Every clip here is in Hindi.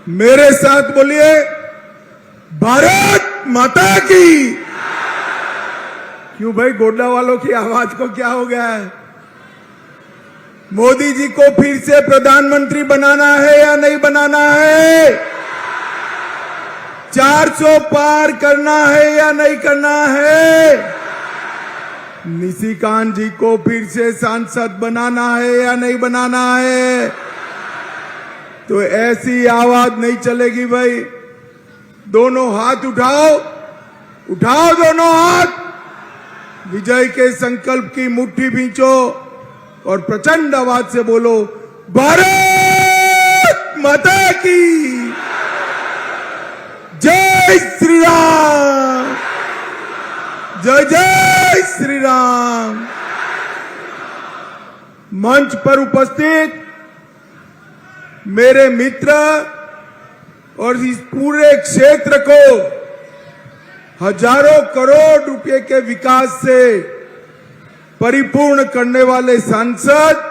मेरे साथ बोलिए, भारत माता की। क्यों भाई, गोड्डा वालों की आवाज को क्या हो गया है? मोदी जी को फिर से प्रधानमंत्री बनाना है या नहीं बनाना है? 400 पार करना है या नहीं करना है? निशिकांत जी को फिर से सांसद बनाना है या नहीं बनाना है? तो ऐसी आवाज नहीं चलेगी भाई। दोनों हाथ उठाओ, उठाओ दोनों हाथ, विजय के संकल्प की मुट्ठी भींचो और प्रचंड आवाज से बोलो, भारत माता की जय श्री राम, जय जय श्री राम। मंच पर उपस्थित मेरे मित्र और इस पूरे क्षेत्र को हजारों करोड़ रुपए के विकास से परिपूर्ण करने वाले सांसद,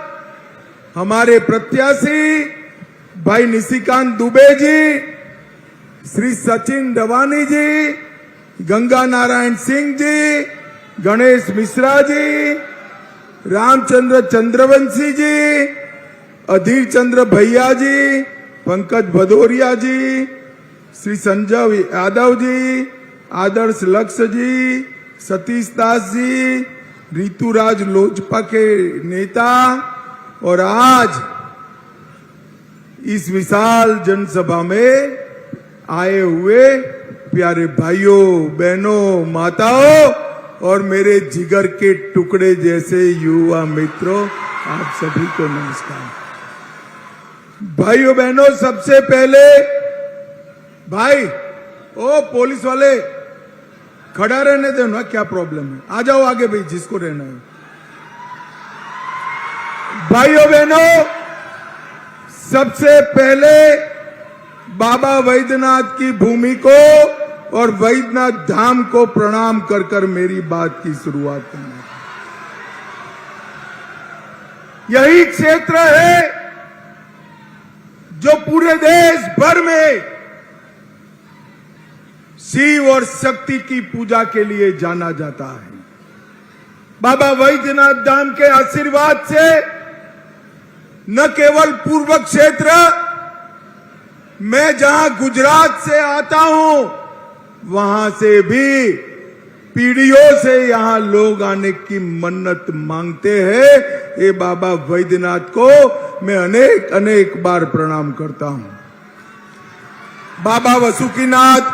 हमारे प्रत्याशी भाई निशिकांत दुबे जी, श्री सचिन डवानी जी, गंगा नारायण सिंह जी, गणेश मिश्रा जी, रामचंद्र चंद्रवंशी जी, अधीर चंद्र भैया जी, पंकज भदौरिया जी, श्री संजय यादव जी, आदर्श लक्ष्य जी, सतीश दास जी, ऋतुराज लोजपा के नेता, और आज इस विशाल जनसभा में आए हुए प्यारे भाइयों बहनों माताओं और मेरे जिगर के टुकड़े जैसे युवा मित्रों, आप सभी को नमस्कार। भाइयों बहनों, सबसे पहले भाई, ओ पुलिस वाले खड़ा रहने दो ना, क्या प्रॉब्लम है? आ जाओ आगे भाई, जिसको रहना है। भाइयों बहनों, सबसे पहले बाबा वैद्यनाथ की भूमि को और वैद्यनाथ धाम को प्रणाम कर कर मेरी बात की शुरुआत करना। यही क्षेत्र है जो पूरे देश भर में शिव और शक्ति की पूजा के लिए जाना जाता है। बाबा वैद्यनाथ धाम के आशीर्वाद से न केवल पूर्व क्षेत्र, मैं जहां गुजरात से आता हूं वहां से भी पीढ़ियों से यहां लोग आने की मन्नत मांगते हैं। ये बाबा वैद्यनाथ को मैं अनेक अनेक बार प्रणाम करता हूं। बाबा वसुकीनाथ,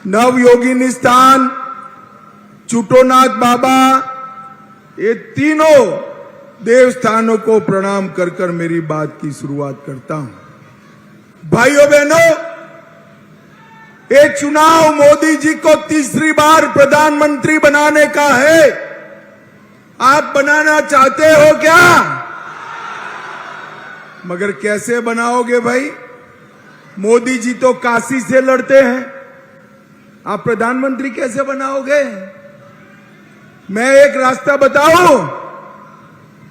नवयोगिनी स्थान, चुटोनाथ बाबा, ये तीनों देवस्थानों को प्रणाम कर कर मेरी बात की शुरुआत करता हूं। भाइयों बहनों, ये चुनाव मोदी जी को तीसरी बार प्रधानमंत्री बनाने का है। आप बनाना चाहते हो क्या? मगर कैसे बनाओगे भाई? मोदी जी तो काशी से लड़ते हैं, आप प्रधानमंत्री कैसे बनाओगे? मैं एक रास्ता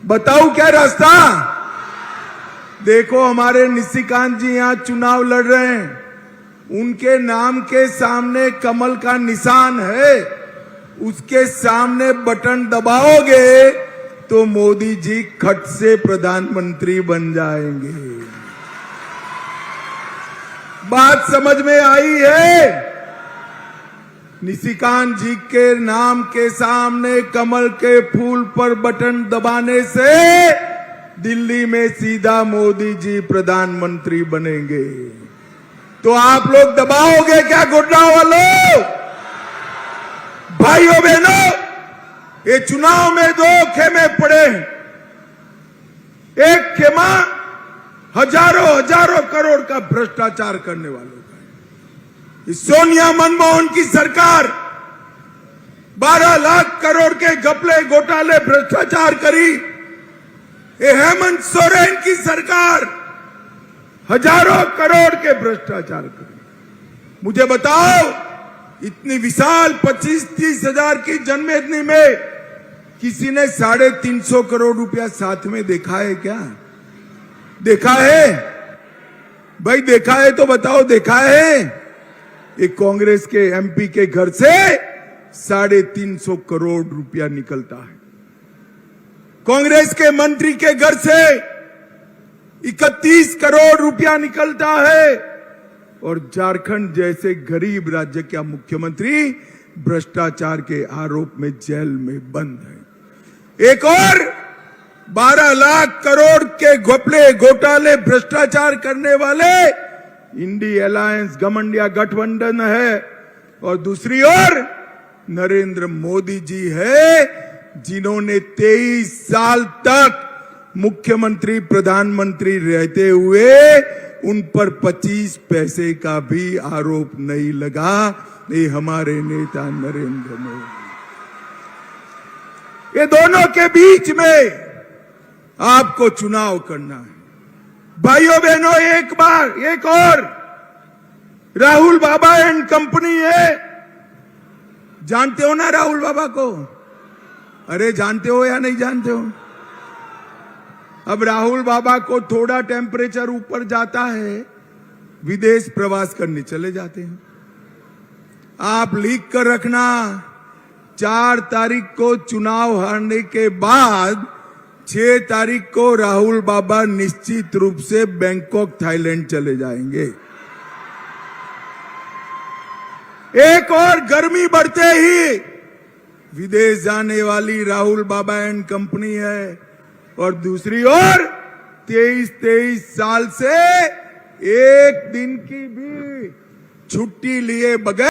बताऊं क्या रास्ता? देखो, हमारे निशिकांत जी यहां चुनाव लड़ रहे हैं, उनके नाम के सामने कमल का निशान है, उसके सामने बटन दबाओगे तो मोदी जी खट से प्रधानमंत्री बन जाएंगे। बात समझ में आई है? निशिकांत जी के नाम के सामने कमल के फूल पर बटन दबाने से दिल्ली में सीधा मोदी जी प्रधानमंत्री बनेंगे। तो आप लोग दबाओगे क्या गोड्डा वालों? भाइयों बहनों, ये चुनाव में दो खेमे पड़े हैं। एक खेमा हजारों करोड़ का भ्रष्टाचार करने वालों का है। सोनिया मनमोहन की सरकार 12 लाख करोड़ के घपले घोटाले भ्रष्टाचार करी। ये हेमंत सोरेन की सरकार हजारों करोड़ के भ्रष्टाचार करी। मुझे बताओ, इतनी विशाल 25-30 हजार की जनमेदनी में किसी ने 350 करोड़ रुपया साथ में देखा है क्या? देखा है? भाई देखा है तो बताओ, देखा है? एक कांग्रेस के एमपी के घर से 350 करोड़ रुपया निकलता है, कांग्रेस के मंत्री के घर से 31 करोड़ रुपया निकलता है, और झारखंड जैसे गरीब राज्य का मुख्यमंत्री भ्रष्टाचार के आरोप में जेल में बंद है। एक और 12 लाख करोड़ के घोपले घोटाले भ्रष्टाचार करने वाले इंडी अलायंस घमंडिया गठबंधन है, और दूसरी ओर नरेंद्र मोदी जी है, जिन्होंने 23 साल तक मुख्यमंत्री प्रधानमंत्री रहते हुए उन पर 25 पैसे का भी आरोप नहीं लगा। ये हमारे नेता नरेंद्र मोदी। ये दोनों के बीच में आपको चुनाव करना है। भाइयों बहनों, एक और राहुल बाबा एंड कंपनी है। जानते हो ना राहुल बाबा को? अरे जानते हो या नहीं जानते हो? अब राहुल बाबा को थोड़ा टेम्परेचर ऊपर जाता है, विदेश प्रवास करने चले जाते हैं। आप लिख कर रखना, 4 तारीख को चुनाव हारने के बाद 6 तारीख को राहुल बाबा निश्चित रूप से बैंकॉक थाईलैंड चले जाएंगे। एक और गर्मी बढ़ते ही विदेश जाने वाली राहुल बाबा एंड कंपनी है, और दूसरी ओर 23 साल से एक दिन की भी छुट्टी लिए बगैर